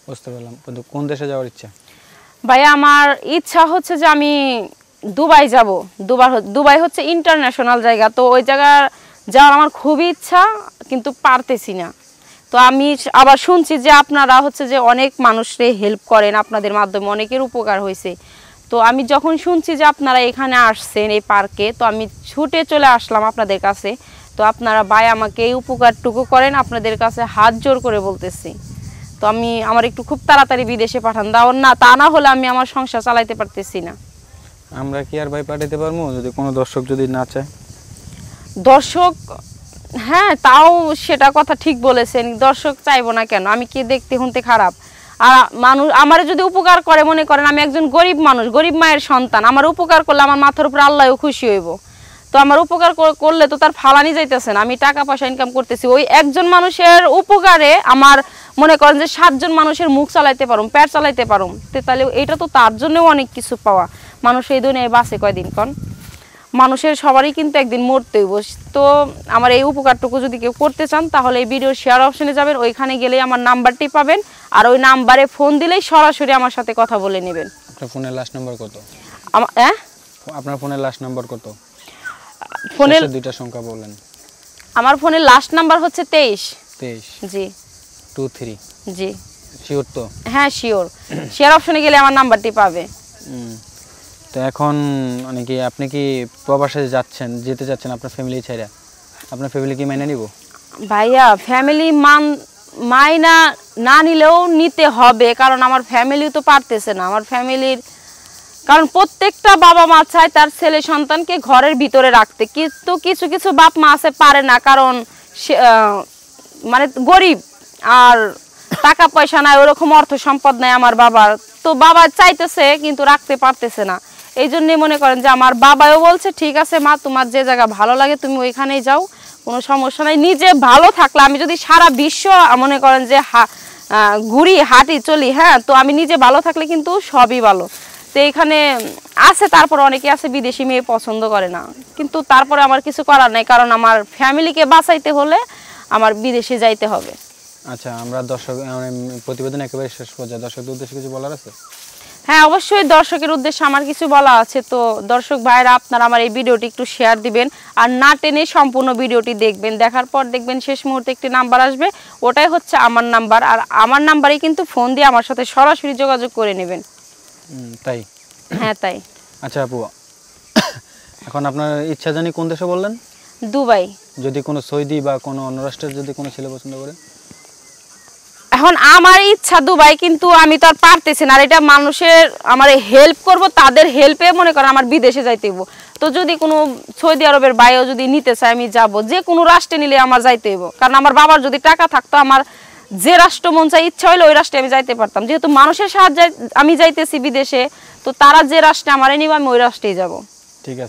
বুঝতে পারলাম। কিন্তু কোন দেশে যাওয়ার ইচ্ছা? ভাইয়া আমার ইচ্ছা হচ্ছে যে আমি দুবাই যাব। দুবাই হচ্ছে ইন্টারন্যাশনাল জায়গা, তো ওই জায়গা যাওয়ার আমার খুবই ইচ্ছা, কিন্তু পারতেছি না। তো আমি আবার শুনছি যে আপনারা হচ্ছে যে অনেক মানুষকে হেল্প করেন, আপনাদের মাধ্যমে অনেকের উপকার হয়েছে। তো আমি যখন শুনছি যে আপনারা এখানে আসছেন এই পার্কে, তো আমি ছুটে চলে আসলাম আপনাদের কাছে। তো আপনারা ভাই আমাকে এই উপকারটুকু করেন, আপনাদের কাছে হাত জোর করে বলতেছি। তো আমার একটু খুব তাড়াতাড়ি বিদেশে পাঠান দাও না, তা না হলে আমি আমার সংসার চালাইতে পারতেছি না। আমরা কি আর ভাই পাঠাতে পারবো যদি কোনো দর্শক যদি না চায়? দর্শক, হ্যাঁ তাও সেটা কথা ঠিক বলেছেন, দর্শক চাইবো না কেন? আমি কি দেখতে শুনতে খারাপ? আর মানুষ আমার যদি উপকার করে, মনে করেন আমি একজন গরিব মানুষ, গরিব মায়ের সন্তান, আমার উপকার করলে আমার মাথার উপর আল্লাহও খুশি হইব। তো আমার উপকার করলে তো তার ফালানি যাইতেছে না, আমি টাকা পয়সা ইনকাম করতেছি। ওই একজন মানুষের উপকারে আমার মনে করেন যে 7 জন মানুষের মুখ চালাইতে পারুম, পেট চালাইতে পারুম, তাহলে এটা তো তার জন্যও অনেক কিছু পাওয়া। মানুষ এই দুনিয়ায় বাঁচে কয়দিন কন? মানুষের সবারই কিন্তু একদিন মরতে হইব। তো আমার এই উপকারটুকু যদি কেউ করতে চান, তাহলে এই ভিডিওর শেয়ার অপশনে যাবেন, ওইখানে গেলেই আমার নাম্বারটি পাবেন, আর ওই নাম্বারে ফোন দিলেই সরাসরি আমার সাথে কথা বলে নেবেন। আপনার ফোনের লাস্ট নাম্বার কত? আপনার ফোনের লাস্ট নাম্বার কত? ফোনের দুইটা সংখ্যা বলেন। আমার ফোনের লাস্ট নাম্বার হচ্ছে 23। জি 23। জি শিওর তো? হ্যাঁ শিওর। শেয়ার অপশনে গেলে আমার নাম্বারটি পাবে। তো এখন মানে কি আপনি কি প্রবাসে যেতে যাচ্ছেন আপনার ফ্যামিলি ছেড়ে? আপনার ফ্যামিলি কি মেনে নিব? ভাইয়া ফ্যামিলি মাইনা না নিলেও নিতে হবে, কারণ আমার ফ্যামিলিও তো পারতেছে না। আমার ফ্যামিলির কারণ প্রত্যেকটা বাবা মা চায় তার ছেলে সন্তানকে ঘরের ভিতরে রাখতে, কিন্তু কিছু কিছু বাপ মা আছে পারে না, কারণ মানে গরিব আর টাকা পয়সা নাই, ওরকম অর্থ সম্পদ নাই আমার বাবার। তো বাবা চাইতেছে কিন্তু রাখতে পারতেছে না। এই জন্যই মনে করেন যে আমার বাবাও বলছে ঠিক আছে মা, তোমার যে জায়গা ভালো লাগে তুমি ওইখানেই যাও, কোনো সমস্যা নাই। নিজে ভালো থাকলে, আমি যদি সারা বিশ্ব মনে করেন যে ঘুরি হাঁটি চলি, হ্যাঁ, তো আমি নিজে ভালো থাকলে কিন্তু সবই ভালো। তো এখানে আছে, তারপর অনেকে আছে বিদেশি মেয়ে পছন্দ করে না, কিন্তু তারপরে আমার কিছু করার নাই, কারণ আমার ফ্যামিলিকে বাঁচাইতে হলে আমার বিদেশে যাইতে হবে। আচ্ছা, আমরা প্রতিবেদন একেবারে শেষ পর্যায়ে দর্শকদের উদ্দেশ্যে কিছু বলার আছে? হ্যাঁ অবশ্যই, দর্শকের উদ্দেশ্যে আমার কিছু বলা আছে। তো দর্শক ভাইরা, আপনারা আমার এই ভিডিওটি একটু শেয়ার দিবেন, আর না টেনে সম্পূর্ণ ভিডিওটি দেখবেন। দেখার পর দেখবেন শেষ মুহূর্তে একটি নাম্বার আসবে, ওটাই হচ্ছে আমার নাম্বার, আর আমার নাম্বারেই কিন্তু ফোন দিয়ে আমার সাথে সরাসরি যোগাযোগ করে নেবেন। তাই? হ্যাঁ তাই। আচ্ছা আপু, এখন আপনার ইচ্ছা জানি কোন দেশে বললেন? দুবাই। যদি কোনো সৌদি বা কোনো অন্য রাষ্ট্রের যদি কোনো ছেলে পছন্দ করে? এখন আমার ইচ্ছা দুবাই, কিন্তু আমি তো আর পারতেছি না। আর এটা মানুষের আমার হেল্প করব, তাদের হেল্পে মনে করেন আমার বিদেশে যাইতে হইব। তো যদি কোনো সৌদি আরবের বাইরেও যদি নিতে চায়, আমি যাব, যে কোনো রাষ্ট্রে নিলে আমার যাইতে হইব। কারণ আমার বাবার যদি টাকা থাকতো, আমার যে রাষ্ট্র মন চাই ইচ্ছা হইলে ওই রাষ্ট্রে আমি যাইতে পারতাম। যেহেতু মানুষের সাহায্যে আমি যাইতেছি বিদেশে, তো তারা যে রাষ্ট্রে আমারে নিব আমি ওই রাষ্ট্রেই যাব। ঠিক আছে।